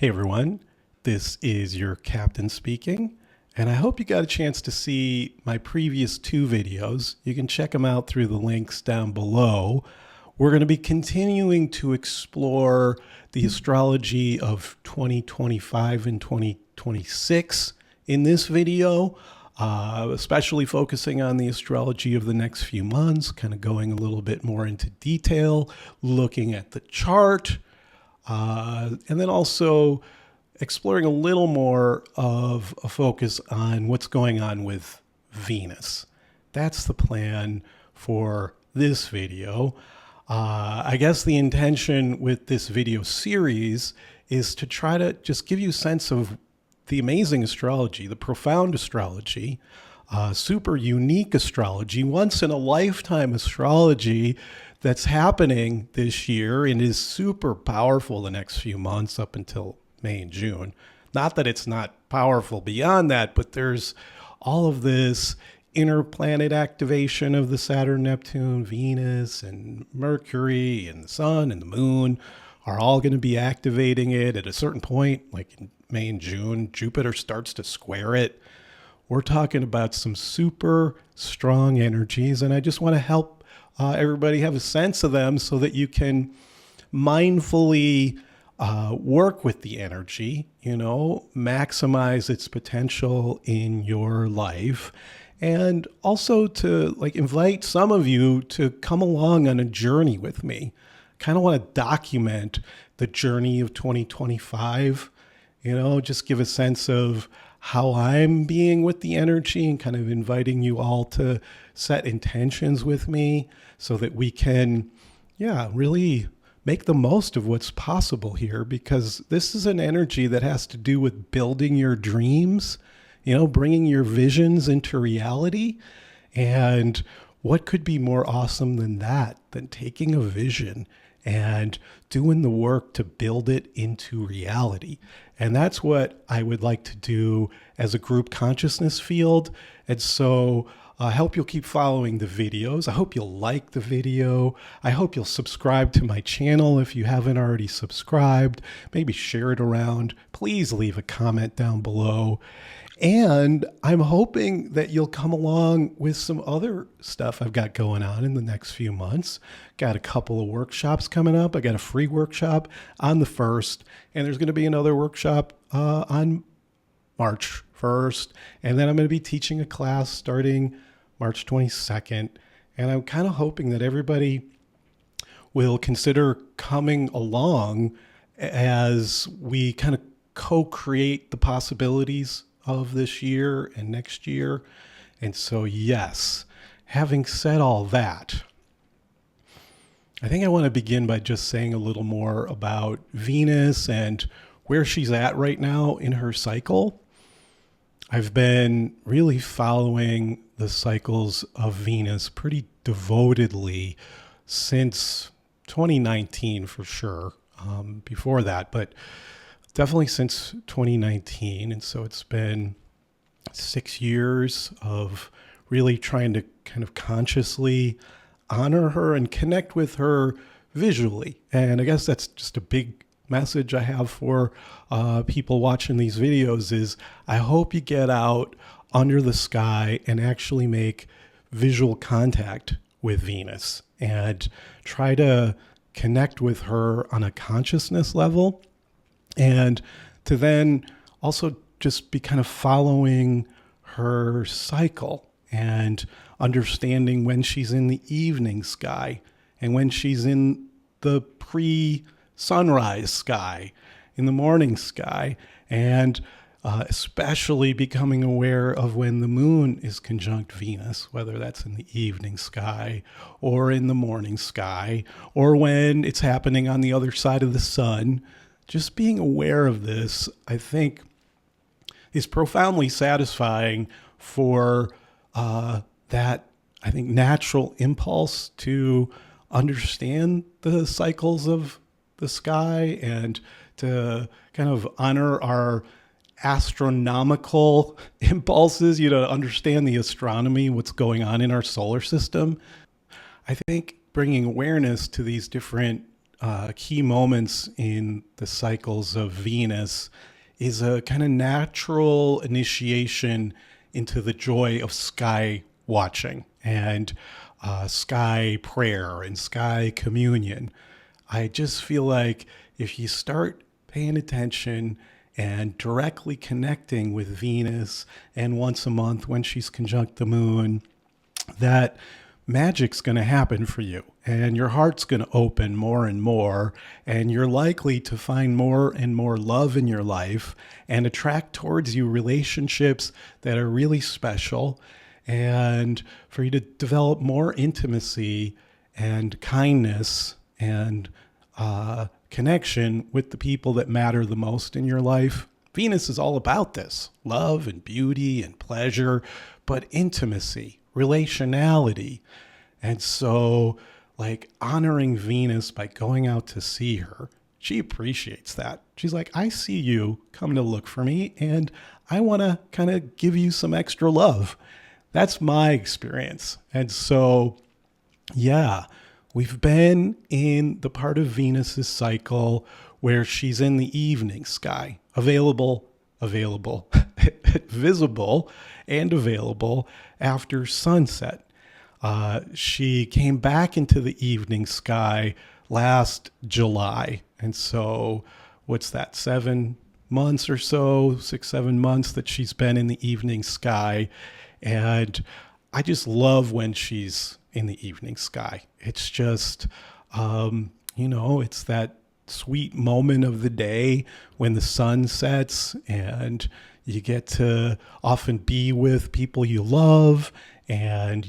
Hey everyone, this is your captain speaking, and I hope you got a chance to see my previous two videos. You can check them out through the links down below. We're going to be continuing to explore the astrology of 2025 and 2026 in this video, especially focusing on the astrology of the next few months, kind of going a little bit more into detail, looking at the chart, and then also exploring a little more of a focus on what's going on with Venus. That's the plan for this video. I guess the intention with this video series is to try to just give you a sense of the amazing astrology, the profound astrology, super unique astrology, once in a lifetime astrology that's happening this year and is super powerful the next few months up until May and June. Not that it's not powerful beyond that, but there's all of this inner planet activation of the Saturn-Neptune, Venus and Mercury and the sun and the moon are all going to be activating it at a certain point, like in May and June. Jupiter starts to square it. We're talking about some super strong energies, and I just want to help everybody have a sense of them so that you can mindfully work with the energy, maximize its potential in your life. And also to invite some of you to come along on a journey with me. Kind of want to document the journey of 2025, just give a sense of how I'm being with the energy and kind of inviting you all to set intentions with me so that we can, really make the most of what's possible here, because this is an energy that has to do with building your dreams, bringing your visions into reality. And what could be more awesome than that, than taking a vision and doing the work to build it into reality? And that's what I would like to do as a group consciousness field. And so I hope you'll keep following the videos. I hope you'll like the video. I hope you'll subscribe to my channel if you haven't already subscribed. Maybe share it around. Please leave a comment down below. And I'm hoping that you'll come along with some other stuff I've got going on in the next few months. Got a couple of workshops coming up. I got a free workshop on the 1st, and there's going to be another workshop on March 1st. And then I'm going to be teaching a class starting March 22nd. And I'm kind of hoping that everybody will consider coming along as we kind of co-create the possibilities of this year and next year. And so, yes, having said all that, I think I want to begin by just saying a little more about Venus and where she's at right now in her cycle. I've been really following the cycles of Venus pretty devotedly since 2019 for sure, before that, but definitely since 2019. And so it's been 6 years of really trying to kind of consciously honor her and connect with her visually. And I guess that's just a big message I have for people watching these videos is I hope you get out under the sky and actually make visual contact with Venus and try to connect with her on a consciousness level. And to then also just be kind of following her cycle and understanding when she's in the evening sky and when she's in the pre-sunrise sky, in the morning sky, and especially becoming aware of when the moon is conjunct Venus, whether that's in the evening sky or in the morning sky, or when it's happening on the other side of the sun. Just being aware of this, I think, is profoundly satisfying for that, I think, natural impulse to understand the cycles of the sky and to kind of honor our astronomical impulses, to understand the astronomy, what's going on in our solar system. I think bringing awareness to these different key moments in the cycles of Venus is a kind of natural initiation into the joy of sky watching and sky prayer and sky communion. I just feel like if you start paying attention and directly connecting with Venus, and once a month when she's conjunct the moon, that magic's going to happen for you, and your heart's going to open more and more, and you're likely to find more and more love in your life and attract towards you relationships that are really special, and for you to develop more intimacy and kindness and connection with the people that matter the most in your life. Venus is all about this: love and beauty and pleasure, but intimacy, relationality. And so, like, honoring Venus by going out to see her, she appreciates that. She's like, I see you coming to look for me, and I want to kind of give you some extra love. That's my experience. And so, yeah, we've been in the part of Venus's cycle where she's in the evening sky, available, visible, and available after sunset. She came back into the evening sky last July. And so what's that, 7 months or so, 6, 7 months that she's been in the evening sky. And I just love when she's in the evening sky. It's just, it's that sweet moment of the day when the sun sets and you get to often be with people you love, and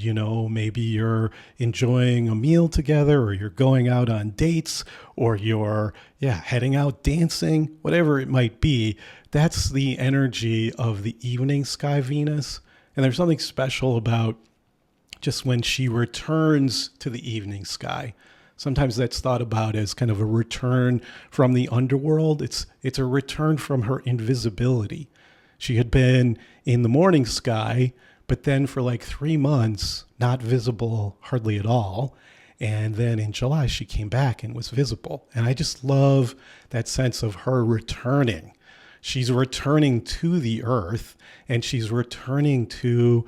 maybe you're enjoying a meal together, or you're going out on dates, or you're heading out dancing, whatever it might be. That's the energy of the evening sky Venus. And there's something special about just when she returns to the evening sky. Sometimes that's thought about as kind of a return from the underworld. It's a return from her invisibility. She had been in the morning sky, but then for like 3 months, not visible hardly at all. And then in July, she came back and was visible. And I just love that sense of her returning. She's returning to the earth, and she's returning to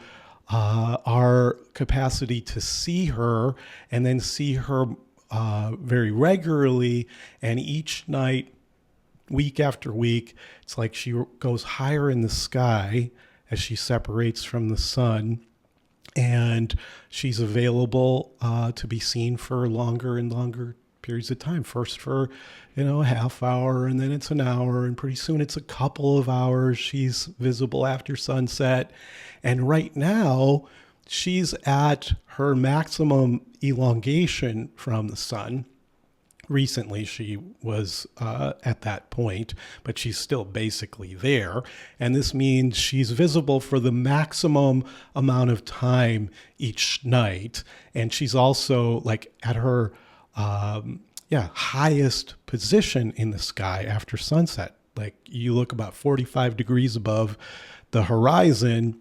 our capacity to see her, and then see her very regularly. And each night, week after week, it's like she goes higher in the sky as she separates from the sun, and she's available to be seen for longer and longer periods of time. First for a half hour, and then it's an hour, and pretty soon it's a couple of hours. She's visible after sunset. And right now she's at her maximum elongation from the sun. Recently she was at that point, but she's still basically there. And this means she's visible for the maximum amount of time each night. And she's also like at her highest position in the sky after sunset. Like, you look about 45 degrees above the horizon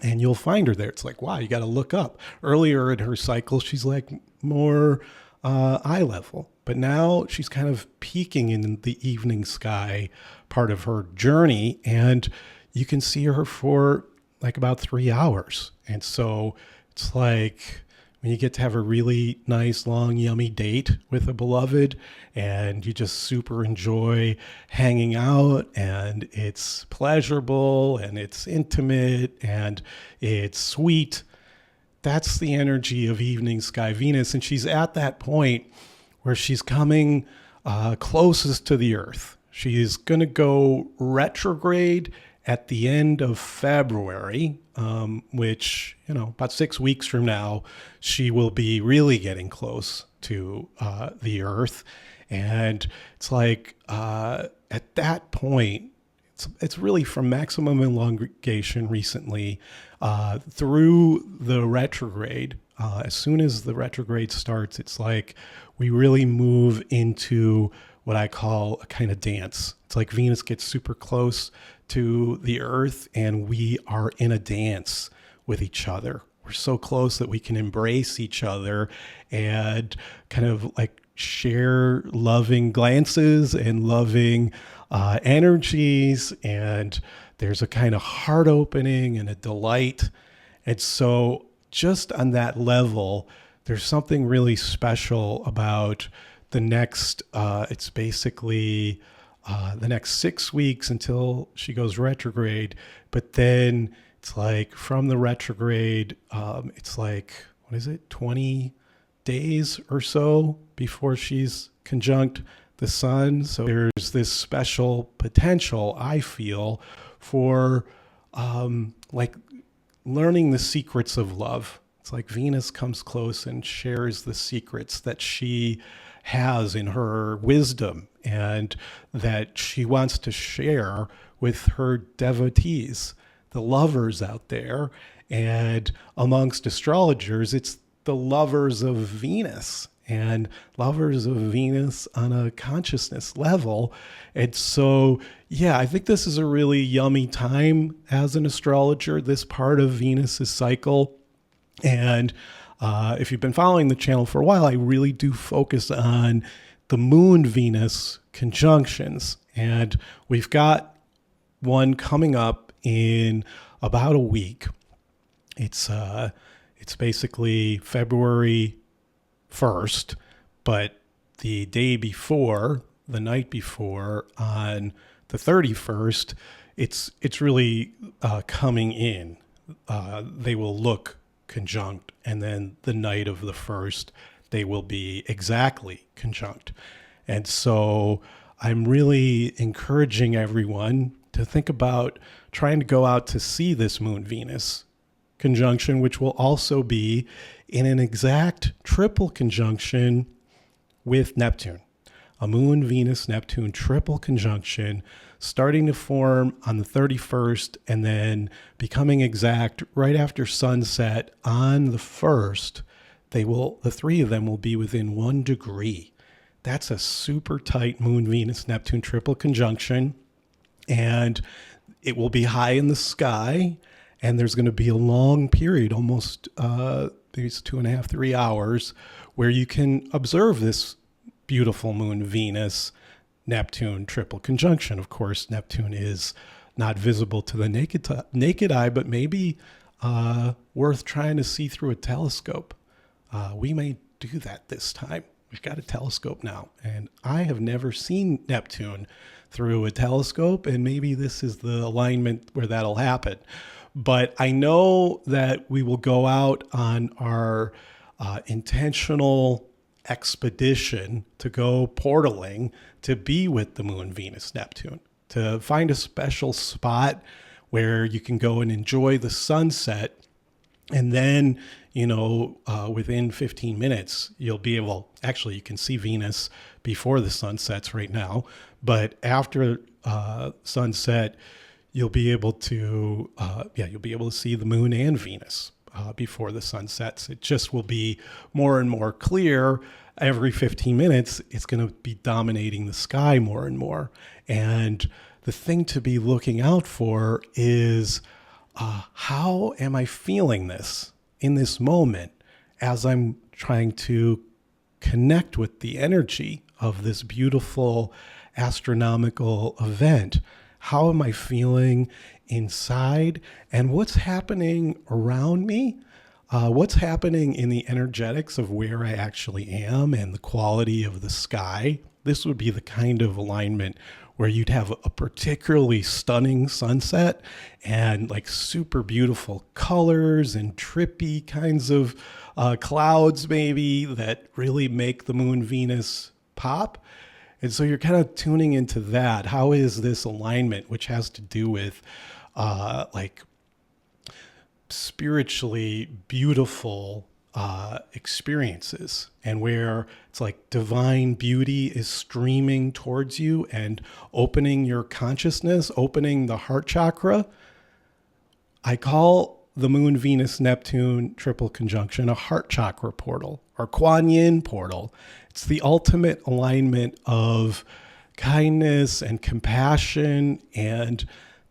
and you'll find her there. It's like, wow, you got to look up. Earlier in her cycle, she's like more eye level, but now she's kind of peaking in the evening sky part of her journey, and you can see her for like about 3 hours. And so it's like when you get to have a really nice, long, yummy date with a beloved, and you just super enjoy hanging out, and it's pleasurable, and it's intimate, and it's sweet. That's the energy of evening sky Venus. And she's at that point where she's coming closest to the Earth. She's going to go retrograde at the end of February, which, about 6 weeks from now, she will be really getting close to the Earth. And it's like at that point, it's really from maximum elongation recently through the retrograde. As soon as the retrograde starts, it's like we really move into what I call a kind of dance. It's like Venus gets super close to the Earth, and we are in a dance with each other. We're so close that we can embrace each other and kind of like share loving glances and loving energies, and there's a kind of heart opening and a delight. And so just on that level, there's something really special about the next, it's basically the next 6 weeks until she goes retrograde. But then it's like from the retrograde, it's like, what is it, 20 days or so before she's conjunct the sun. So there's this special potential, I feel, for like learning the secrets of love. It's like Venus comes close and shares the secrets that she has in her wisdom and that she wants to share with her devotees, the lovers out there. And amongst astrologers, it's the lovers of Venus and lovers of Venus on a consciousness level. And so, yeah, I think this is a really yummy time as an astrologer, this part of Venus's cycle. And if you've been following the channel for a while, I really do focus on the Moon-Venus conjunctions. And we've got one coming up in about a week. It's basically February 1st, but the day before, the night before, on the 31st, it's really coming in. They will look conjunct, and then the night of the 1st, they will be exactly conjunct. And so I'm really encouraging everyone to think about trying to go out to see this Moon-Venus conjunction, which will also be in an exact triple conjunction with Neptune. A Moon-Venus-Neptune triple conjunction starting to form on the 31st and then becoming exact right after sunset on the 1st. The three of them will be within 1 degree. That's a super tight Moon-Venus-Neptune triple conjunction. And it will be high in the sky. And there's going to be a long period, almost maybe it's 2.5, 3 hours, where you can observe this beautiful Moon-Venus-Neptune triple conjunction. Of course, Neptune is not visible to the naked eye, but maybe worth trying to see through a telescope. We may do that this time. We've got a telescope now, and I have never seen Neptune through a telescope, and maybe this is the alignment where that'll happen. But I know that we will go out on our intentional expedition to go portaling to be with the Moon-Venus-Neptune, to find a special spot where you can go and enjoy the sunset. And then, within 15 minutes, you'll be able, actually, you can see Venus before the sun sets right now. But after sunset, you'll be able to see the moon and Venus before the sun sets. It just will be more and more clear. Every 15 minutes, it's going to be dominating the sky more and more. And the thing to be looking out for is how am I feeling this in this moment as I'm trying to connect with the energy of this beautiful astronomical event? How am I feeling inside? And what's happening around me? What's happening in the energetics of where I actually am and the quality of the sky? This would be the kind of alignment where you'd have a particularly stunning sunset and like super beautiful colors and trippy kinds of clouds maybe that really make the Moon-Venus pop. And so you're kind of tuning into that. How is this alignment, which has to do with spiritually beautiful experiences, and where it's like divine beauty is streaming towards you and opening your consciousness, opening the heart chakra. I call the Moon-Venus-Neptune triple conjunction a heart chakra portal or Kuan Yin portal. It's the ultimate alignment of kindness and compassion and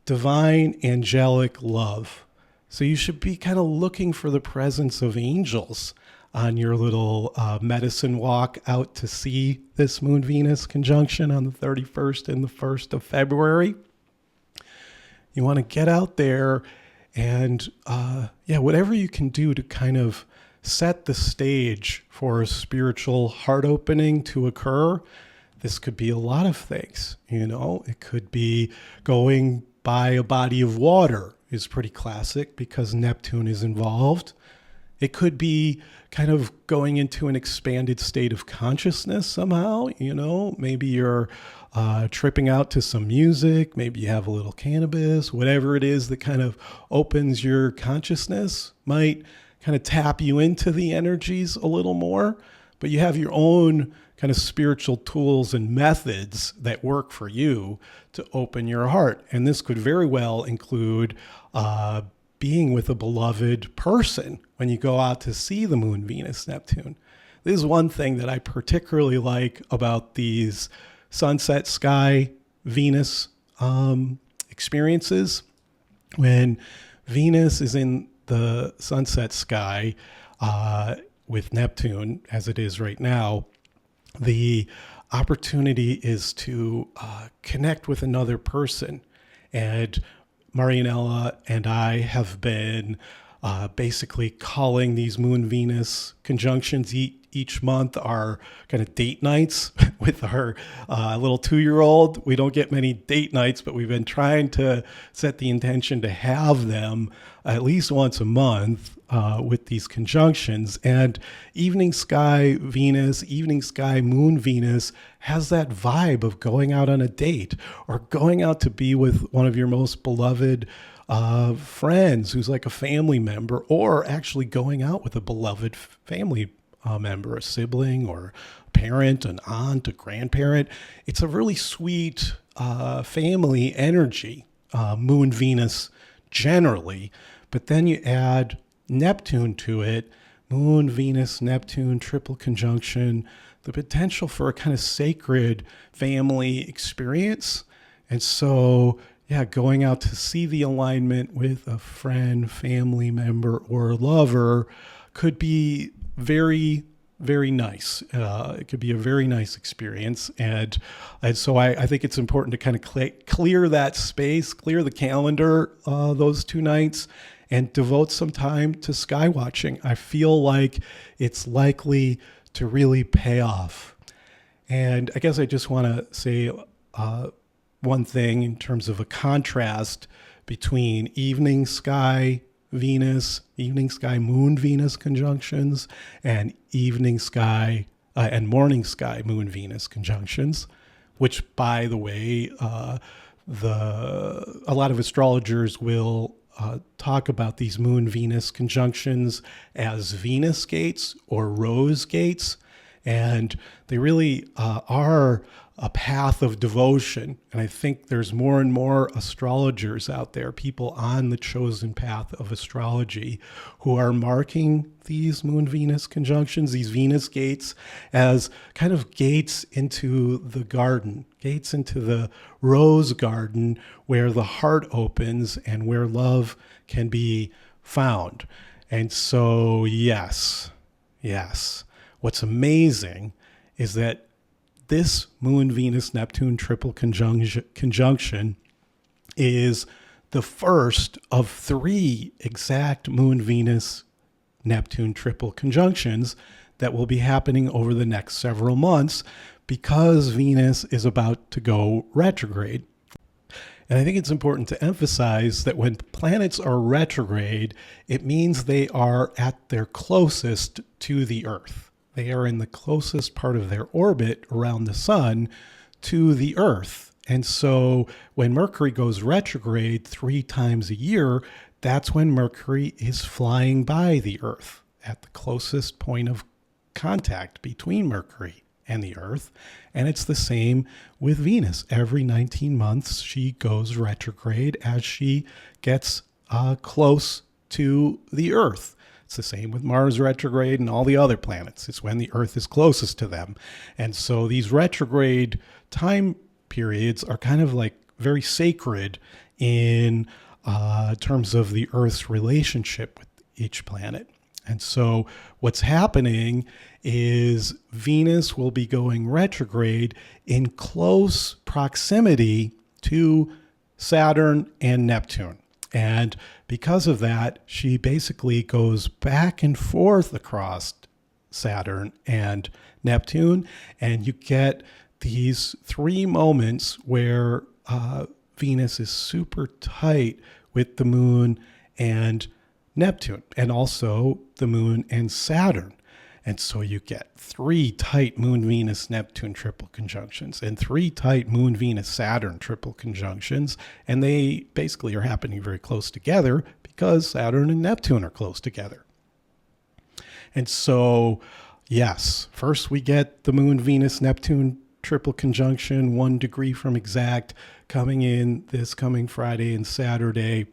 divine angelic love. So you should be kind of looking for the presence of angels on your little medicine walk out to see this Moon-Venus conjunction on the 31st and the 1st of February. You want to get out there and, whatever you can do to kind of set the stage for a spiritual heart opening to occur. This could be a lot of things, It could be going by a body of water is pretty classic because Neptune is involved. It could be kind of going into an expanded state of consciousness somehow, Maybe you're tripping out to some music, maybe you have a little cannabis, whatever it is that kind of opens your consciousness might kind of tap you into the energies a little more, but you have your own kind of spiritual tools and methods that work for you to open your heart. And this could very well include being with a beloved person when you go out to see the Moon-Venus-Neptune. This is one thing that I particularly like about these sunset sky Venus experiences. When Venus is in the sunset sky with Neptune, as it is right now, the opportunity is to connect with another person. And Marianella and I have been basically calling these Moon-Venus conjunctions each month our kind of date nights with our little 2-year-old. We don't get many date nights, but we've been trying to set the intention to have them at least once a month with these conjunctions. And evening sky Venus, evening sky Moon-Venus has that vibe of going out on a date or going out to be with one of your most beloved friends who's like a family member, or actually going out with a beloved family member, a sibling or a parent, an aunt, a grandparent. It's a really sweet family energy, Moon-Venus generally. But then you add Neptune to it, Moon-Venus-Neptune triple conjunction, the potential for a kind of sacred family experience. And so, going out to see the alignment with a friend, family member, or lover could be very, very nice. It could be a very nice experience. And so I think it's important to kind of clear that space, clear the calendar those 2 nights, and devote some time to sky watching. I feel like it's likely to really pay off. And I guess I just want to say one thing in terms of a contrast between evening sky Venus, evening sky Moon-Venus conjunctions, and evening sky and morning sky Moon-Venus conjunctions, which, by the way, a lot of astrologers will talk about these Moon-Venus conjunctions as Venus gates or rose gates, and they really are a path of devotion. And I think there's more and more astrologers out there, people on the chosen path of astrology, who are marking these Moon-Venus conjunctions, these Venus gates, as kind of gates into the garden, gates into the rose garden where the heart opens and where love can be found. And so, yes. What's amazing is that this Moon-Venus-Neptune triple conjunction is the first of 3 exact Moon-Venus-Neptune triple conjunctions that will be happening over the next several months because Venus is about to go retrograde. And I think it's important to emphasize that when planets are retrograde, it means they are at their closest to the Earth. They are in the closest part of their orbit around the sun to the Earth. And so when Mercury goes retrograde 3 times a year, that's when Mercury is flying by the Earth at the closest point of contact between Mercury and the Earth. And it's the same with Venus. Every 19 months, she goes retrograde as she gets close to the Earth. It's the same with Mars retrograde and all the other planets. It's when the Earth is closest to them. And so these retrograde time periods are kind of like very sacred in terms of the Earth's relationship with each planet. And so what's happening is Venus will be going retrograde in close proximity to Saturn and Neptune. And because of that, she basically goes back and forth across Saturn and Neptune, and you get these three moments where Venus is super tight with the moon and Neptune, and also the moon and Saturn. And so you get three tight Moon-Venus-Neptune triple conjunctions and three tight Moon-Venus-Saturn triple conjunctions. And they basically are happening very close together because Saturn and Neptune are close together. And so, yes, first we get the Moon-Venus-Neptune triple conjunction, 1 degree from exact, coming in this coming Friday and Saturday.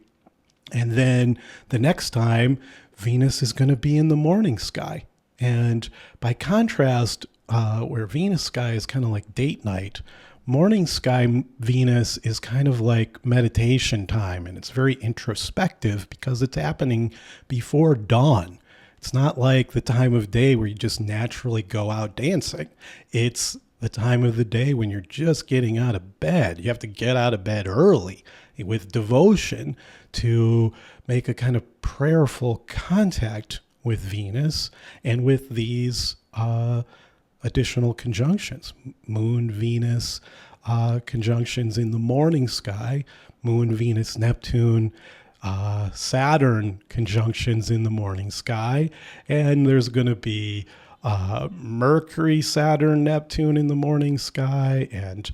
And then the next time, Venus is going to be in the morning sky. And by contrast, where Venus sky is kind of like date night, morning sky Venus is kind of like meditation time. And it's very introspective because it's happening before dawn. It's not like the time of day where you just naturally go out dancing. It's the time of the day when you're just getting out of bed. You have to get out of bed early with devotion to make a kind of prayerful contact with Venus and with these additional conjunctions. Moon-Venus conjunctions in the morning sky, Moon-Venus-Neptune, Saturn conjunctions in the morning sky, and there's going to be Mercury, Saturn, Neptune in the morning sky, and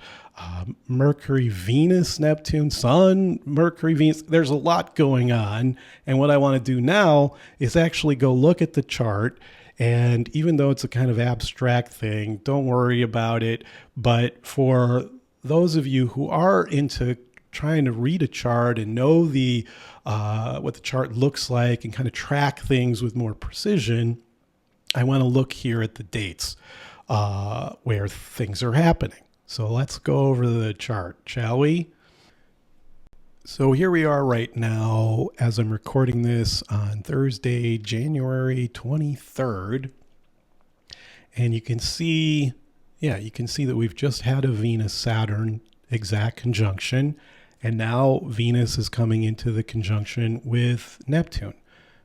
Mercury, Venus, Neptune, Sun, Mercury, Venus. There's a lot going on. And what I want to do now is actually go look at the chart. And even though it's a kind of abstract thing, don't worry about it. But for those of you who are into trying to read a chart and know the what the chart looks like and kind of track things with more precision, I want to look here at the dates where things are happening. So let's go over the chart, shall we? So here we are right now as I'm recording this on Thursday, January 23rd. And you can see, that we've just had a Venus-Saturn exact conjunction. And now Venus is coming into the conjunction with Neptune.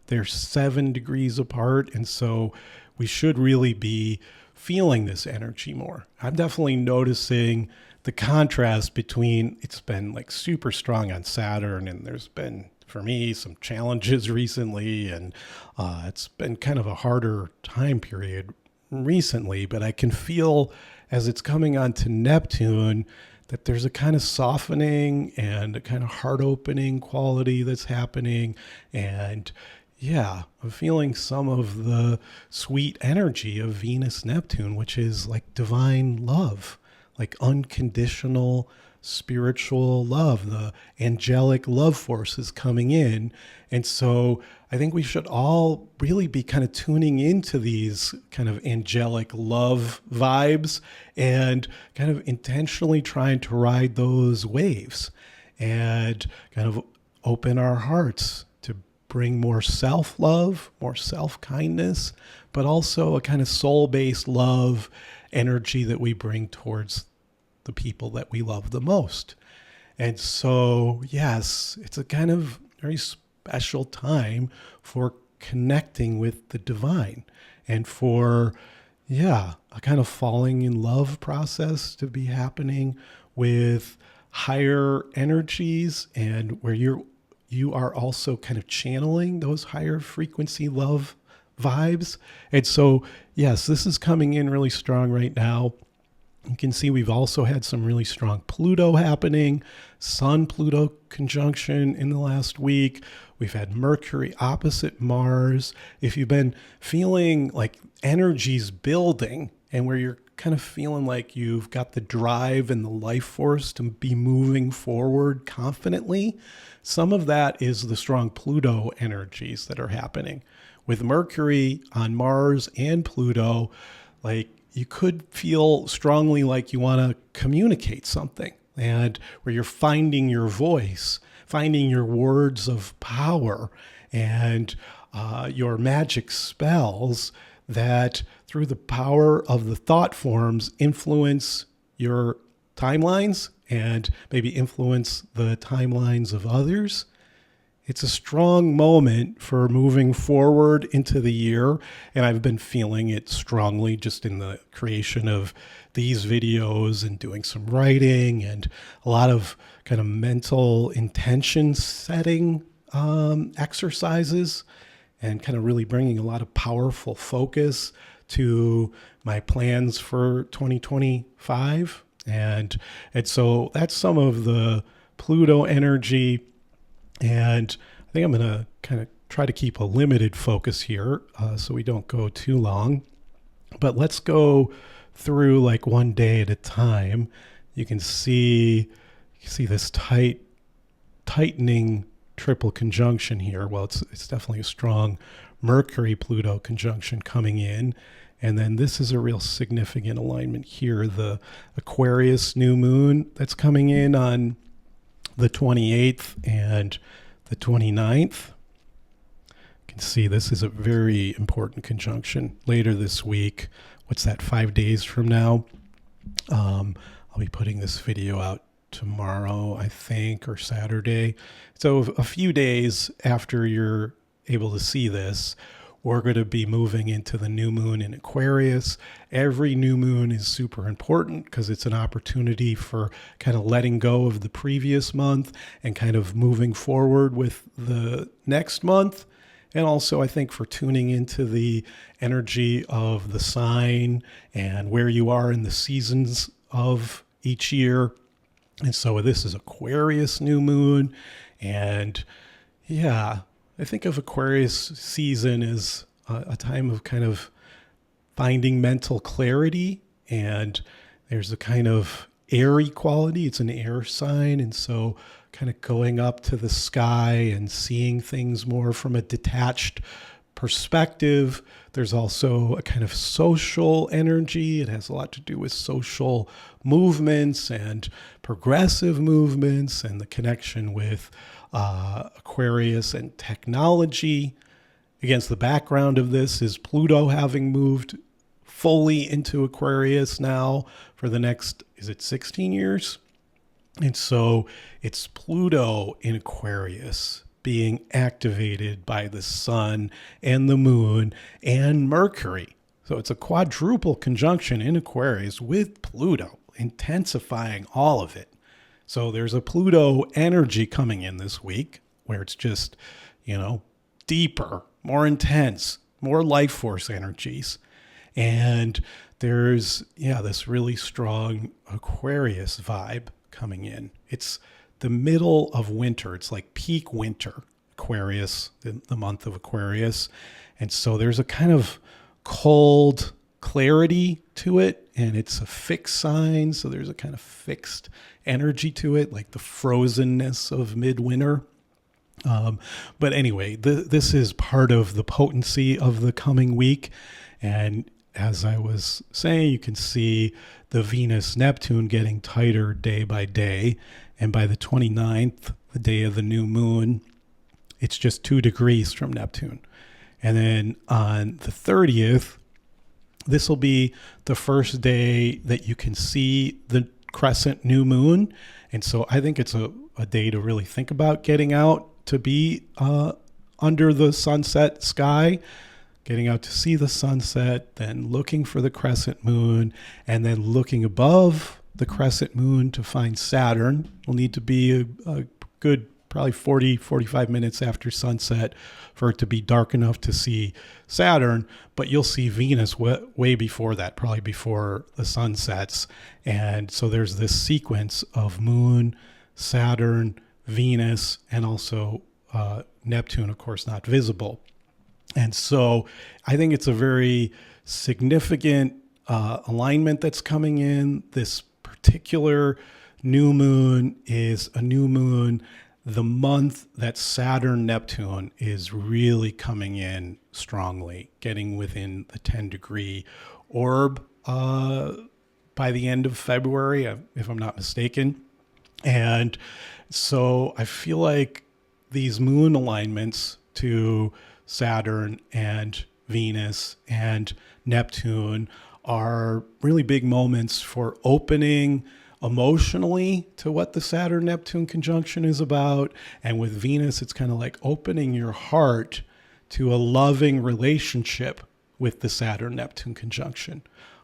They're 7 degrees apart. And so we should really be feeling this energy more. I'm definitely noticing the contrast between, it's been like super strong on Saturn, and there's been, for me, some challenges recently, and it's been kind of a harder time period recently, but I can feel as it's coming onto Neptune that there's a kind of softening and a kind of heart-opening quality that's happening. And yeah, I'm feeling some of the sweet energy of Venus-Neptune, which is like divine love, like unconditional spiritual love. The angelic love force is coming in. And so I think we should all really be kind of tuning into these kind of angelic love vibes and kind of intentionally trying to ride those waves and kind of open our hearts to bring more self-love, more self-kindness, but also a kind of soul-based love energy that we bring towards the people that we love the most. And so, yes, it's a kind of very special time for connecting with the divine and for, a kind of falling in love process to be happening with higher energies, and where you are also kind of channeling those higher frequency love vibes. And so, yes, this is coming in really strong right now. You can see we've also had some really strong Pluto happening, Sun-Pluto conjunction in the last week. We've had Mercury opposite Mars. If you've been feeling like energy's building and where you're kind of feeling like you've got the drive and the life force to be moving forward confidently, some of that is the strong Pluto energies that are happening. With Mercury on Mars and Pluto, like, you could feel strongly like you want to communicate something, and where you're finding your voice, finding your words of power, and your magic spells that through the power of the thought forms influence your timelines and maybe influence the timelines of others. It's a strong moment for moving forward into the year, and I've been feeling it strongly just in the creation of these videos and doing some writing and a lot of kind of mental intention setting exercises, and kind of really bringing a lot of powerful focus to my plans for 2025. And so that's some of the Pluto energy. And I think I'm going to kind of try to keep a limited focus here so we don't go too long. But let's go through like one day at a time. You can see this tightening triple conjunction here. Well, it's definitely a strong Mercury-Pluto conjunction coming in. And then this is a real significant alignment here. The Aquarius new moon that's coming in on the 28th and the 29th. You can see this is a very important conjunction later this week. What's that, 5 days from now? I'll be putting this video out tomorrow, I think, or Saturday. So a few days after you're able to see this, we're going to be moving into the new moon in Aquarius. Every new moon is super important because it's an opportunity for kind of letting go of the previous month and kind of moving forward with the next month. And also, I think, for tuning into the energy of the sign and where you are in the seasons of each year. And so this is Aquarius new moon. And yeah, I think of Aquarius season as a time of kind of finding mental clarity. And there's a kind of airy quality. It's an air sign. And so kind of going up to the sky and seeing things more from a detached perspective. There's also a kind of social energy. It has a lot to do with social movements and progressive movements and the connection with Aquarius and technology. Against the background of this is Pluto having moved fully into Aquarius now for the next, is it 16 years? And so it's Pluto in Aquarius being activated by the sun and the moon and Mercury. So it's a quadruple conjunction in Aquarius with Pluto, intensifying all of it. So there's a Pluto energy coming in this week where it's just, deeper, more intense, more life force energies. And there's, this really strong Aquarius vibe coming in. It's the middle of winter. It's like peak winter, Aquarius, the month of Aquarius. And so there's a kind of cold clarity to it, and it's a fixed sign. So there's a kind of fixed energy to it, like the frozenness of midwinter. But anyway, this is part of the potency of the coming week. And as I was saying, you can see the Venus-Neptune getting tighter day by day. And by the 29th, the day of the new moon, it's just 2 degrees from Neptune. And then on the 30th, this will be the first day that you can see the crescent new moon. And so I think it's a day to really think about getting out to be under the sunset sky, getting out to see the sunset, then looking for the crescent moon, and then looking above the crescent moon to find Saturn. Will need to be a good probably 45 minutes after sunset for it to be dark enough to see Saturn, but you'll see Venus way before that, probably before the sun sets. And so there's this sequence of Moon, Saturn, Venus, and also Neptune, of course, not visible. And so I think it's a very significant alignment that's coming in. This particular new moon is a new moon the month that Saturn-Neptune is really coming in strongly, getting within the 10-degree orb by the end of February, if I'm not mistaken. And so I feel like these moon alignments to Saturn and Venus and Neptune are really big moments for opening emotionally to what the Saturn-Neptune conjunction is about. And with Venus, it's kind of like opening your heart to a loving relationship with the Saturn-Neptune conjunction.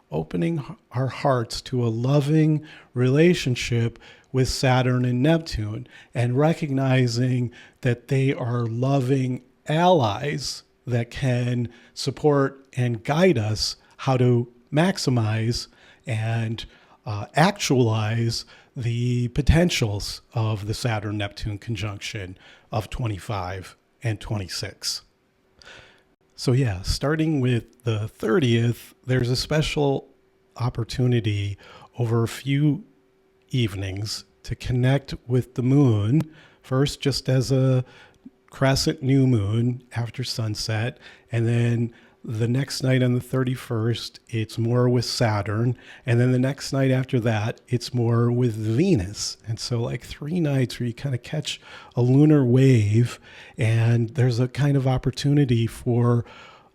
Opening our hearts to a loving relationship with Saturn and Neptune, and recognizing that they are loving allies that can support and guide us how to maximize and actualize the potentials of the Saturn-Neptune conjunction of 25 and 26. So yeah, starting with the 30th, there's a special opportunity over a few evenings to connect with the moon, first just as a crescent new moon after sunset, and then the next night on the 31st, it's more with Saturn. And then the next night after that, it's more with Venus. And so like 3 nights where you kind of catch a lunar wave, and there's a kind of opportunity for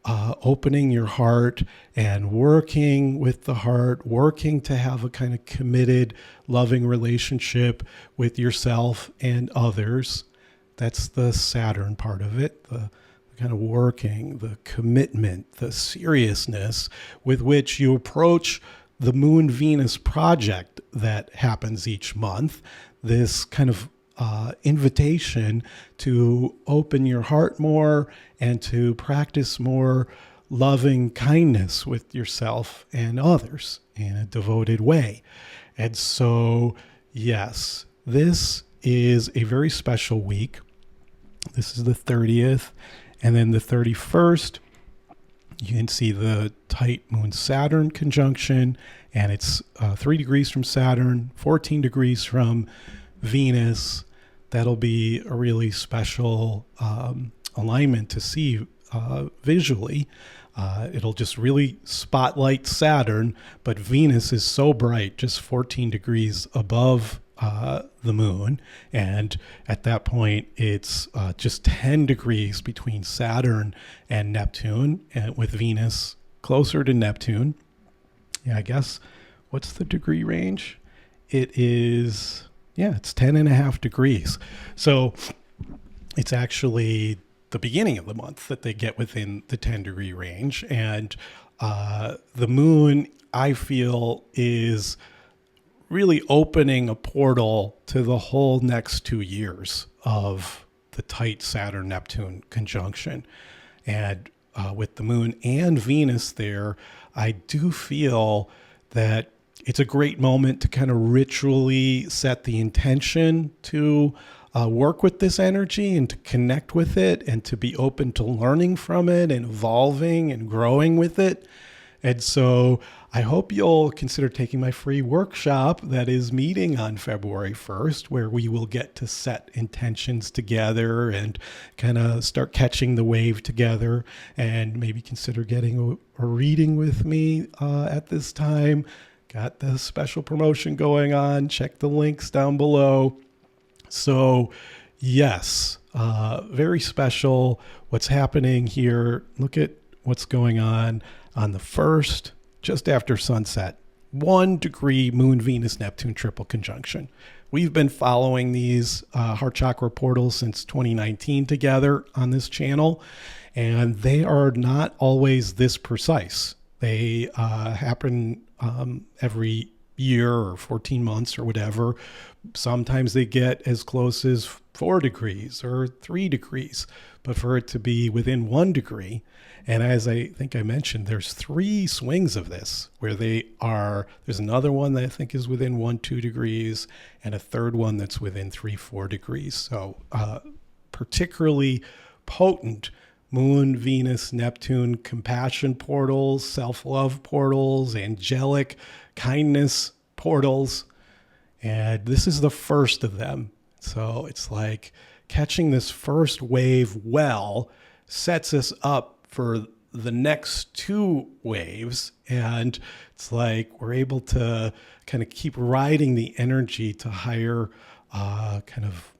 opening your heart and working with the heart, working to have a kind of committed, loving relationship with yourself and others. That's the Saturn part of it, the kind of working, the commitment, the seriousness with which you approach the Moon-Venus project that happens each month. This kind of invitation to open your heart more and to practice more loving kindness with yourself and others in a devoted way. And so, yes, this is a very special week. This is the 30th. And then the 31st, you can see the tight Moon-Saturn conjunction, and it's 3 degrees from Saturn, 14 degrees from Venus. That'll be a really special alignment to see visually. It'll just really spotlight Saturn, but Venus is so bright, just 14 degrees above the moon. And at that point, it's just 10 degrees between Saturn and Neptune, and with Venus closer to Neptune. Yeah, I guess, what's the degree range? It is, yeah, it's 10.5 degrees. So it's actually the beginning of the month that they get within the 10-degree range. And the moon, I feel, is really opening a portal to the whole next 2 years of the tight Saturn-Neptune conjunction. And with the moon and Venus there, I do feel that it's a great moment to kind of ritually set the intention to work with this energy and to connect with it and to be open to learning from it and evolving and growing with it. And so I hope you'll consider taking my free workshop that is meeting on February 1st, where we will get to set intentions together and kind of start catching the wave together, and maybe consider getting a reading with me at this time. Got the special promotion going on. Check the links down below. So yes, very special what's happening here. Look at what's going on the 1st, just after sunset. 1 degree Moon-Venus-Neptune triple conjunction. We've been following these heart chakra portals since 2019 together on this channel, and they are not always this precise. They happen every year or 14 months or whatever. Sometimes they get as close as 4 degrees or 3 degrees, but for it to be within 1 degree, and as I think I mentioned, there's 3 swings of this where there's another one that I think is within 1-2 degrees, and a third one that's within 3-4 degrees. So particularly potent Moon, Venus, Neptune, compassion portals, self-love portals, angelic kindness portals. And this is the first of them. So it's like catching this first wave well sets us up for the next 2 waves. And it's like we're able to kind of keep riding the energy to higher kind of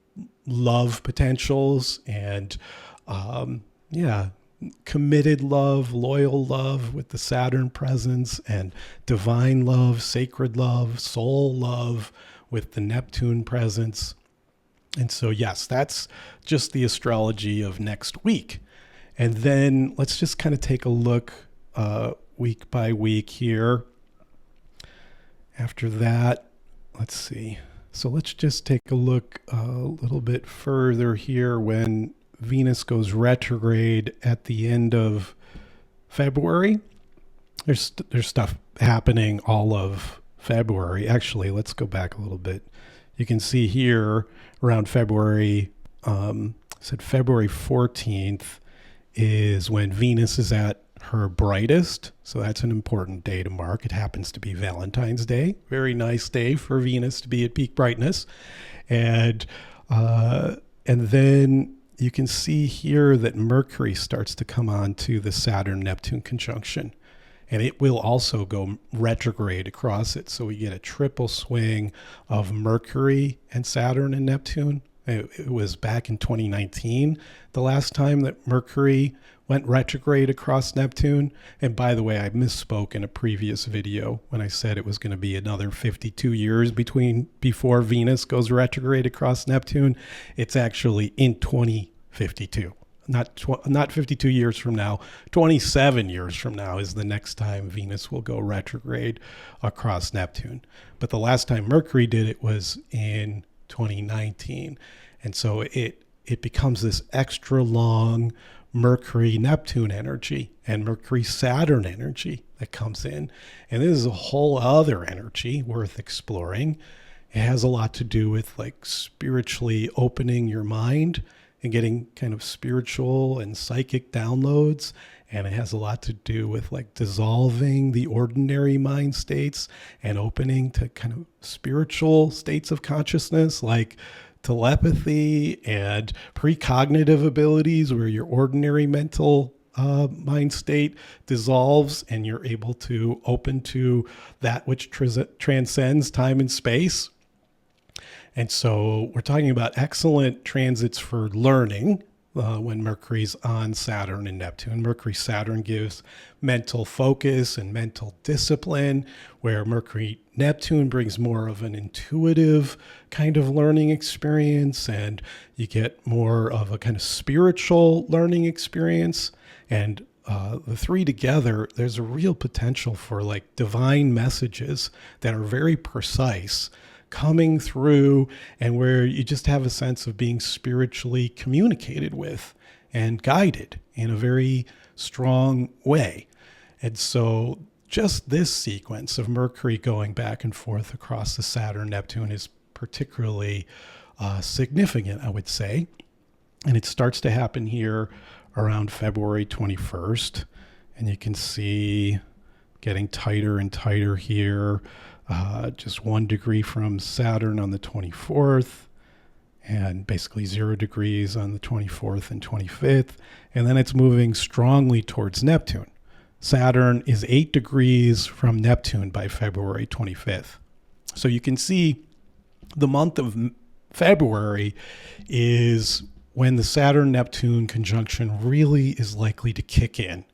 love potentials and committed love, loyal love with the Saturn presence, and divine love, sacred love, soul love with the Neptune presence. And so, yes, that's just the astrology of next week. And then let's just kind of take a look week by week here. After that, let's see. So let's just take a look a little bit further here when Venus goes retrograde at the end of February. There's stuff happening all of February. Actually, let's go back a little bit. You can see here around February, February 14th is when Venus is at her brightest. So that's an important day to mark. It happens to be Valentine's Day. Very nice day for Venus to be at peak brightness. And then you can see here that Mercury starts to come on to the Saturn-Neptune conjunction. And it will also go retrograde across it. So we get a triple swing of Mercury and Saturn and Neptune. It was back in 2019, the last time that Mercury went retrograde across Neptune. And by the way, I misspoke in a previous video when I said it was going to be another 52 years before Venus goes retrograde across Neptune. It's actually in 2052. Not 52 years from now, 27 years from now is the next time Venus will go retrograde across Neptune. But the last time Mercury did it was in 2019. And so it becomes this extra long Mercury-Neptune energy and Mercury-Saturn energy that comes in. And this is a whole other energy worth exploring. It has a lot to do with like spiritually opening your mind and getting kind of spiritual and psychic downloads. And it has a lot to do with like dissolving the ordinary mind states and opening to kind of spiritual states of consciousness, like telepathy and precognitive abilities, where your ordinary mental mind state dissolves and you're able to open to that which transcends time and space. And so we're talking about excellent transits for learning when Mercury's on Saturn and Neptune. Mercury-Saturn gives mental focus and mental discipline, where Mercury-Neptune brings more of an intuitive kind of learning experience, and you get more of a kind of spiritual learning experience. And the three together, there's a real potential for like divine messages that are very precise coming through, and where you just have a sense of being spiritually communicated with and guided in a very strong way. And so just this sequence of Mercury going back and forth across the Saturn-Neptune is particularly significant, I would say. And it starts to happen here around February 21st. And you can see getting tighter and tighter here. Just 1 degree from Saturn on the 24th, and basically 0 degrees on the 24th and 25th. And then it's moving strongly towards Neptune. Saturn is 8 degrees from Neptune by February 25th. So you can see the month of February is when the Saturn-Neptune conjunction really is likely to kick in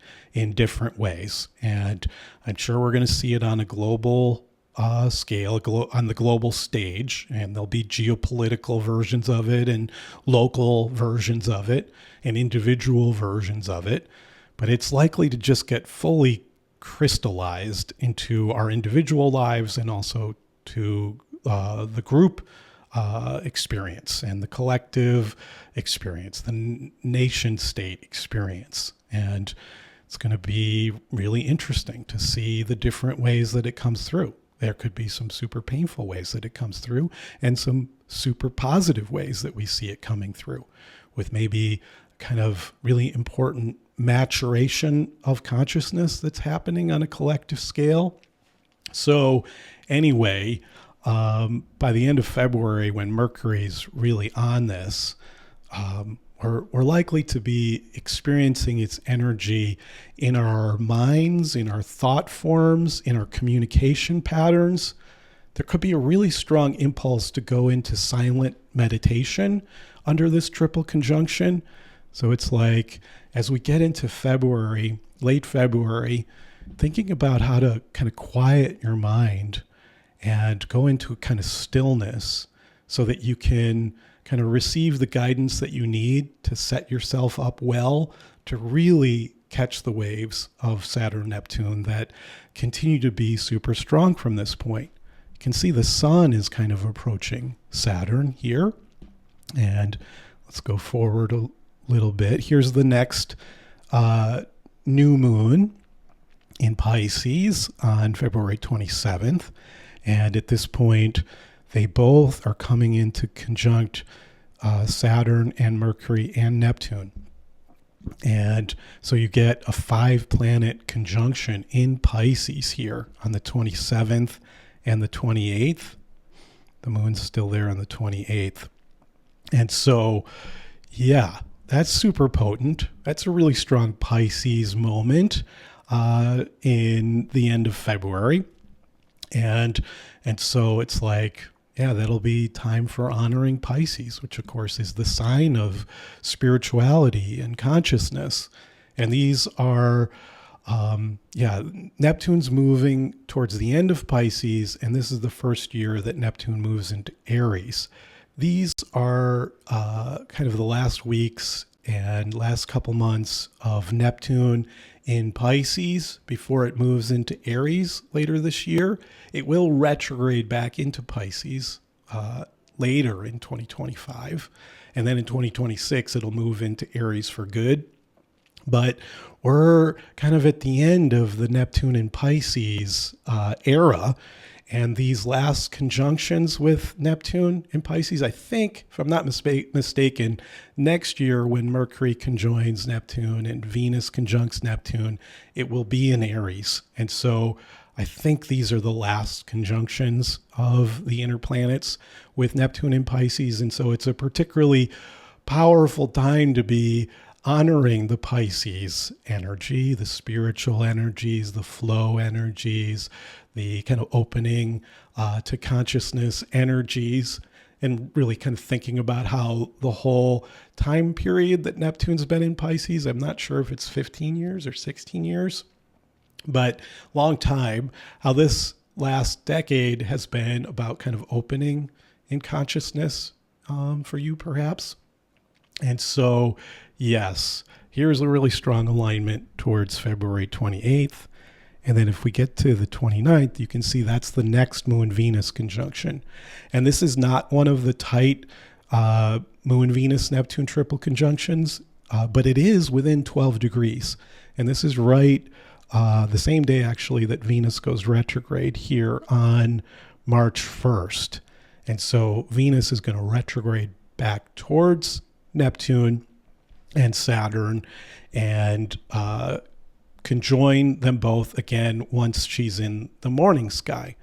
different ways. And I'm sure we're going to see it on a global scale, on the global stage, and there'll be geopolitical versions of it and local versions of it and individual versions of it. But it's likely to just get fully crystallized into our individual lives and also to the group experience and the collective experience, the nation state experience. And it's going to be really interesting to see the different ways that it comes through. There could be some super painful ways that it comes through and some super positive ways that we see it coming through, with maybe kind of really important maturation of consciousness that's happening on a collective scale. So anyway, by the end of February, when Mercury's really on this, we're likely to be experiencing its energy in our minds, in our thought forms, in our communication patterns. There could be a really strong impulse to go into silent meditation under this triple conjunction. So it's like as we get into February, late February, thinking about how to kind of quiet your mind and go into a kind of stillness so that you can kind of receive the guidance that you need to set yourself up well to really catch the waves of Saturn-Neptune that continue to be super strong from this point. You can see the sun is kind of approaching Saturn here. And let's go forward a little bit. Here's the next new moon in Pisces on February 27th. And at this point, they both are coming into conjunct Saturn and Mercury and Neptune. And so you get a 5-planet conjunction in Pisces here on the 27th and the 28th. The moon's still there on the 28th. And so, yeah, that's super potent. That's a really strong Pisces moment in the end of February. And so it's like, yeah, that'll be time for honoring Pisces, which of course is the sign of spirituality and consciousness. And these are, Neptune's moving towards the end of Pisces, and this is the first year that Neptune moves into Aries. These are kind of the last weeks and last couple months of Neptune in Pisces before it moves into Aries later this year. It will retrograde back into Pisces later in 2025. And then in 2026, it'll move into Aries for good. But we're kind of at the end of the Neptune in Pisces era. And these last conjunctions with Neptune in Pisces, I think, if I'm not mistaken, next year when Mercury conjoins Neptune and Venus conjuncts Neptune, it will be in Aries. And so I think these are the last conjunctions of the inner planets with Neptune in Pisces. And so it's a particularly powerful time to be honoring the Pisces energy, the spiritual energies, the flow energies, the kind of opening to consciousness energies, and really kind of thinking about how the whole time period that Neptune's been in Pisces, I'm not sure if it's 15 years or 16 years, but long time, how this last decade has been about kind of opening in consciousness for you perhaps. And so, yes, here's a really strong alignment towards February 28th. And then if we get to the 29th, you can see that's the next Moon-Venus conjunction. And this is not one of the tight Moon-Venus-Neptune triple conjunctions, but it is within 12 degrees. And this is right the same day, actually, that Venus goes retrograde here on March 1st. And so Venus is going to retrograde back towards Neptune and Saturn and conjoin them both again once she's in the morning sky.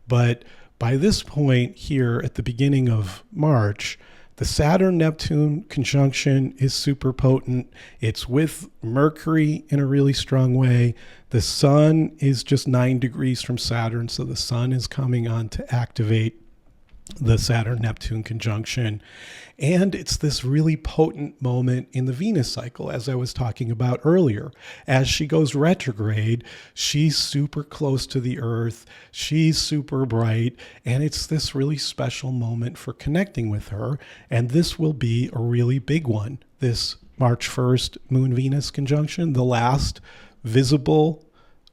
But by this point here at the beginning of March, the Saturn-Neptune conjunction is super potent. It's with Mercury in a really strong way. The sun is just 9 degrees from Saturn, so the sun is coming on to activate the Saturn-Neptune conjunction. And it's this really potent moment in the Venus cycle, as I was talking about earlier. As she goes retrograde, she's super close to the Earth. She's super bright. And it's this really special moment for connecting with her. And this will be a really big one, this March 1st Moon-Venus conjunction, the last visible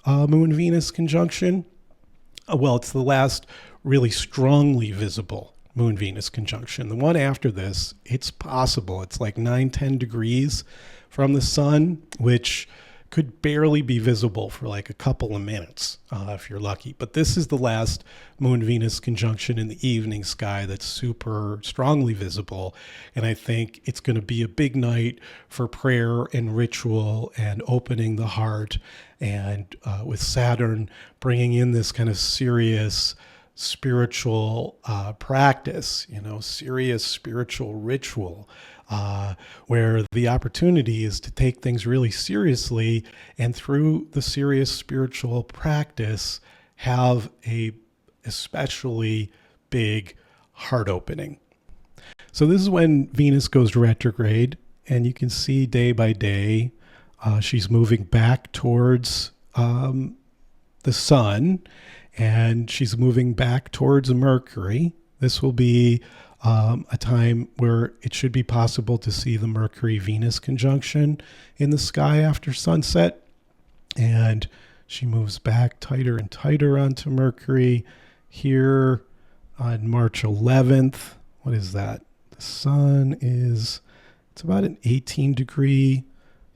Moon-Venus conjunction. Well, it's the last really strongly visible Moon-Venus conjunction. The one after this, it's possible. It's like 9-10 degrees from the sun, which could barely be visible for like a couple of minutes if you're lucky. But this is the last Moon-Venus conjunction in the evening sky that's super strongly visible. And I think it's going to be a big night for prayer and ritual and opening the heart. And with Saturn bringing in this kind of serious spiritual practice, serious spiritual ritual, where the opportunity is to take things really seriously, and through the serious spiritual practice have a especially big heart opening. So this is when Venus goes retrograde and you can see day by day, she's moving back towards the sun, and she's moving back towards Mercury. This will be a time where it should be possible to see the Mercury-Venus conjunction in the sky after sunset. And she moves back tighter and tighter onto Mercury here on March 11th. What is that? The sun is, it's about an 18 degree.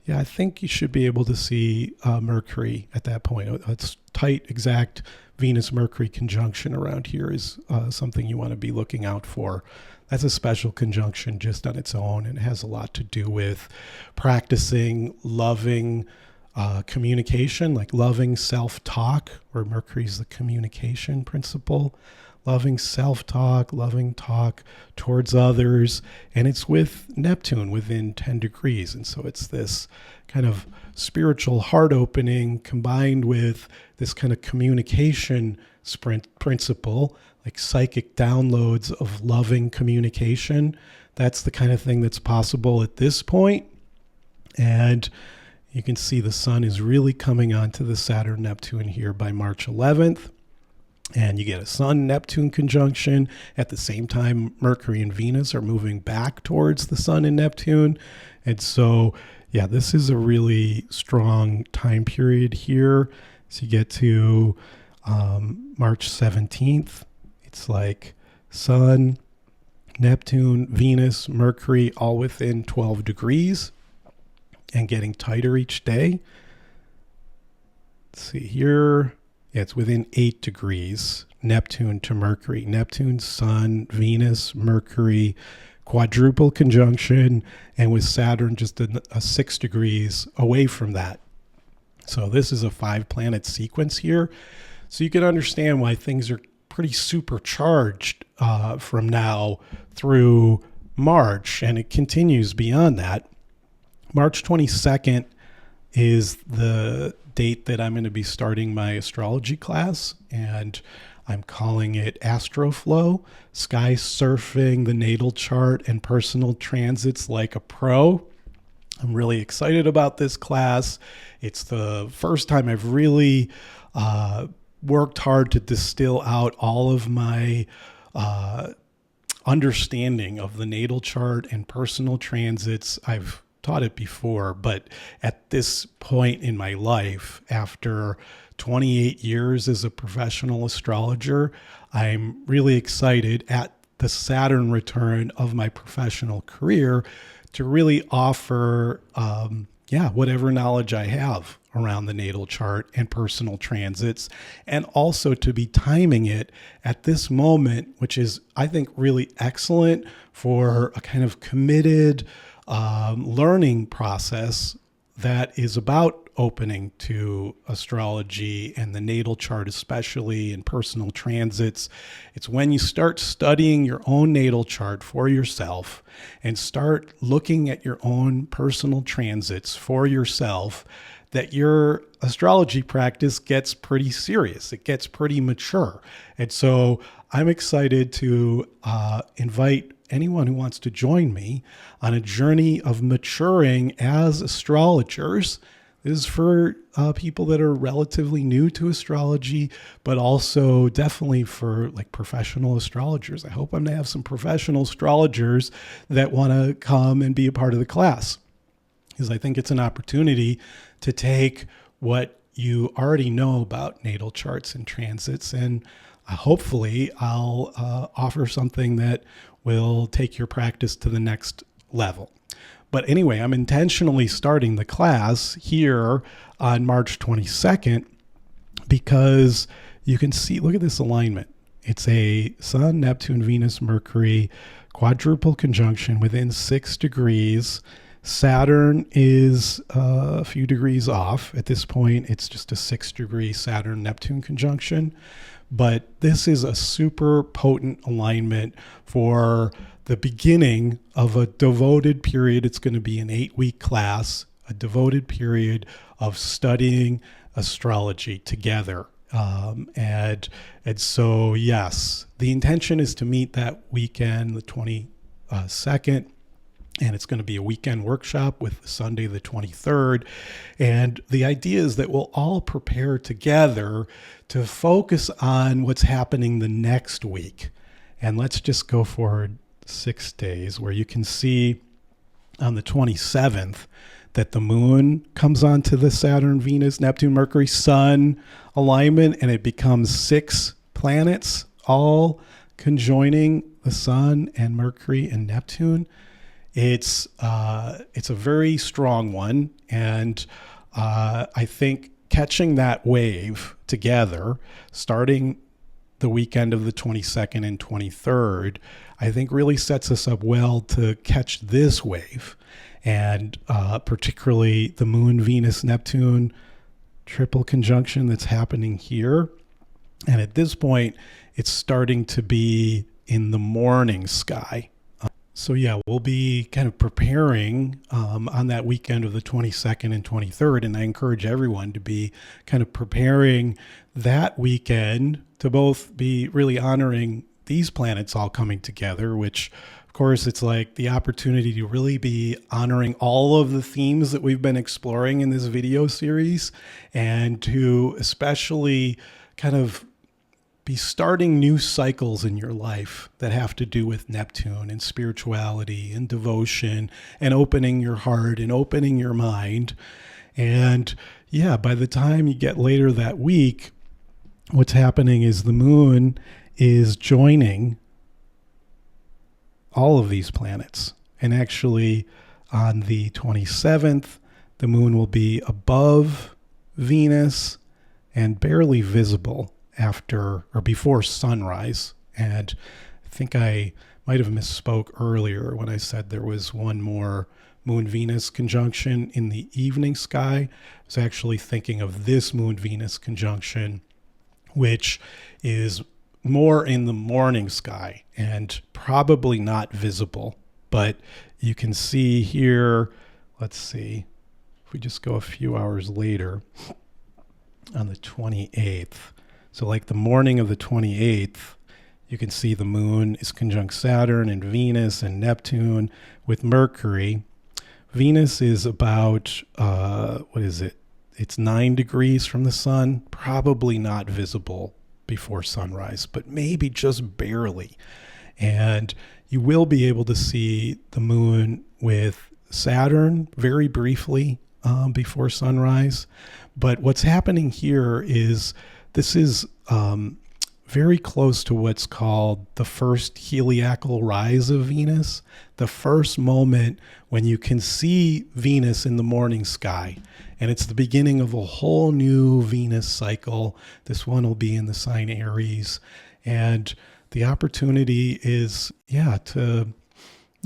Yeah, I think you should be able to see Mercury at that point. It's tight, exact Venus-Mercury conjunction around here is something you want to be looking out for. That's a special conjunction just on its own, and it has a lot to do with practicing loving communication, like loving self-talk, where Mercury's the communication principle, loving self-talk, loving talk towards others, and it's with Neptune within 10 degrees. And so it's this kind of spiritual heart opening combined with this kind of communication principle, like psychic downloads of loving communication. That's the kind of thing that's possible at this point. And you can see the sun is really coming onto the Saturn-Neptune here by March 11th. And you get a Sun-Neptune conjunction. At the same time, Mercury and Venus are moving back towards the Sun and Neptune. And so, yeah, this is a really strong time period here. So you get to March 17th. It's like Sun, Neptune, Venus, Mercury, all within 12 degrees and getting tighter each day. Let's see here. Yeah, it's within 8 degrees, Neptune to Mercury. Neptune, Sun, Venus, Mercury, quadruple conjunction, and with Saturn just a 6 degrees away from that. So this is a 5-planet sequence here. So you can understand why things are pretty supercharged from now through March, and it continues beyond that. March 22nd is the date that I'm going to be starting my astrology class, and I'm calling it Astroflow, Sky Surfing the Natal Chart and Personal Transits Like a Pro. I'm really excited about this class. It's the first time I've really worked hard to distill out all of my understanding of the natal chart and personal transits. I've taught it before, but at this point in my life, after 28 years as a professional astrologer, I'm really excited at the Saturn return of my professional career to really offer whatever knowledge I have around the natal chart and personal transits, and also to be timing it at this moment, which is, I think, really excellent for a kind of committed learning process that is about opening to astrology and the natal chart, especially in personal transits. It's when you start studying your own natal chart for yourself and start looking at your own personal transits for yourself that your astrology practice gets pretty serious. It gets pretty mature. And so I'm excited to invite anyone who wants to join me on a journey of maturing as astrologers. This is for people that are relatively new to astrology, but also definitely for like professional astrologers. I hope I'm going to have some professional astrologers that want to come and be a part of the class, because I think it's an opportunity to take what you already know about natal charts and transits, and hopefully I'll offer something that will take your practice to the next level. But anyway, I'm intentionally starting the class here on March 22nd because you can see, look at this alignment. It's a Sun, Neptune, Venus, Mercury quadruple conjunction within 6 degrees. Saturn is a few degrees off. At this point, it's just a 6-degree Saturn-Neptune conjunction. But this is a super potent alignment for the beginning of a devoted period. It's going to be an 8-week class, a devoted period of studying astrology together. And so, yes, the intention is to meet that weekend, the 22nd. And it's going to be a weekend workshop with Sunday the 23rd. And the idea is that we'll all prepare together to focus on what's happening the next week. And let's just go forward 6 days, where you can see on the 27th that the moon comes onto the Saturn, Venus, Neptune, Mercury, Sun alignment, and it becomes 6 planets all conjoining the Sun and Mercury and Neptune. It's a very strong one, and I think catching that wave together, starting the weekend of the 22nd and 23rd, I think really sets us up well to catch this wave, and particularly the Moon-Venus-Neptune triple conjunction that's happening here. And at this point, it's starting to be in the morning sky. So yeah, we'll be kind of preparing on that weekend of the 22nd and 23rd. And I encourage everyone to be kind of preparing that weekend to both be really honoring these planets all coming together, which of course it's like the opportunity to really be honoring all of the themes that we've been exploring in this video series, and to especially kind of be starting new cycles in your life that have to do with Neptune and spirituality and devotion and opening your heart and opening your mind. And yeah, by the time you get later that week, what's happening is the moon is joining all of these planets. And actually on the 27th, the moon will be above Venus and barely visible after or before sunrise. And I think I might have misspoke earlier when I said there was one more Moon-Venus conjunction in the evening sky. I was actually thinking of this Moon-Venus conjunction, which is more in the morning sky and probably not visible. But you can see here, let's see, if we just go a few hours later on the 28th, so like the morning of the 28th, you can see the moon is conjunct Saturn and Venus and Neptune with Mercury. Venus is about, what is it? It's 9 degrees from the sun, probably not visible before sunrise, but maybe just barely. And you will be able to see the moon with Saturn very briefly before sunrise. But what's happening here is this is very close to what's called the first heliacal rise of Venus, the first moment when you can see Venus in the morning sky. And it's the beginning of a whole new Venus cycle. This one will be in the sign Aries. And the opportunity is, to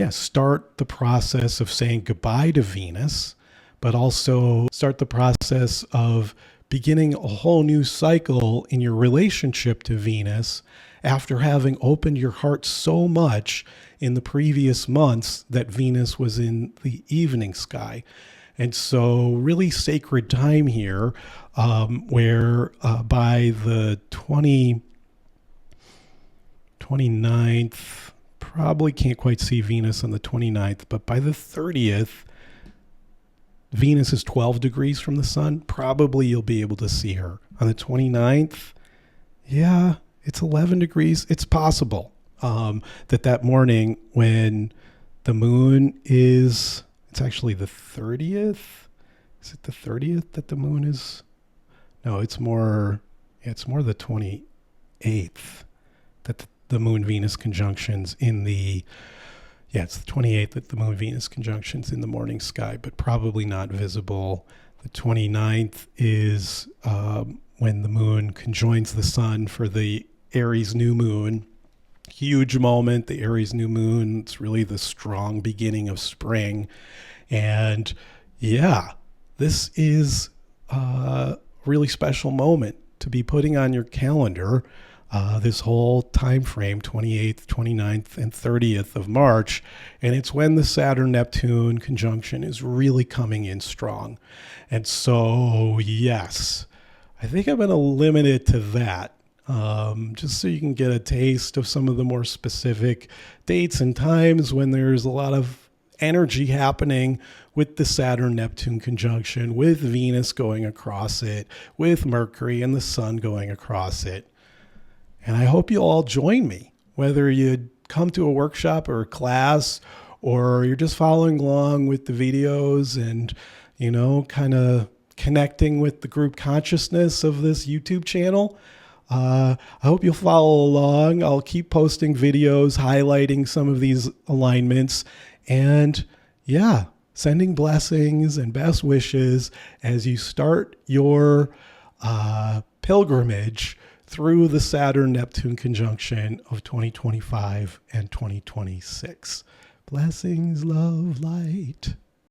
start the process of saying goodbye to Venus, but also start the process of beginning a whole new cycle in your relationship to Venus after having opened your heart so much in the previous months that Venus was in the evening sky. And so really sacred time here, where by the 29th, probably can't quite see Venus on the 29th, but by the 30th, Venus is 12 degrees from the sun. Probably you'll be able to see her. On the 29th, it's 11 degrees. It's possible that morning when the moon is, it's actually the 30th. Is it the 30th that the moon is? No, it's more the 28th that the Moon-Venus conjunctions in the, it's the 28th that the Moon-Venus conjunction's in the morning sky, but probably not visible. The 29th is when the moon conjoins the sun for the Aries new moon. Huge moment, the Aries new moon. It's really the strong beginning of spring. And this is a really special moment to be putting on your calendar. This whole time frame, 28th, 29th, and 30th of March. And it's when the Saturn-Neptune conjunction is really coming in strong. And so, yes, I think I'm going to limit it to that, just so you can get a taste of some of the more specific dates and times when there's a lot of energy happening with the Saturn-Neptune conjunction, with Venus going across it, with Mercury and the Sun going across it. And I hope you'll all join me, whether you come to a workshop or a class, or you're just following along with the videos and, kind of connecting with the group consciousness of this YouTube channel. I hope you'll follow along. I'll keep posting videos highlighting some of these alignments, and sending blessings and best wishes as you start your pilgrimage through the Saturn-Neptune conjunction of 2025 and 2026. Blessings, love, light.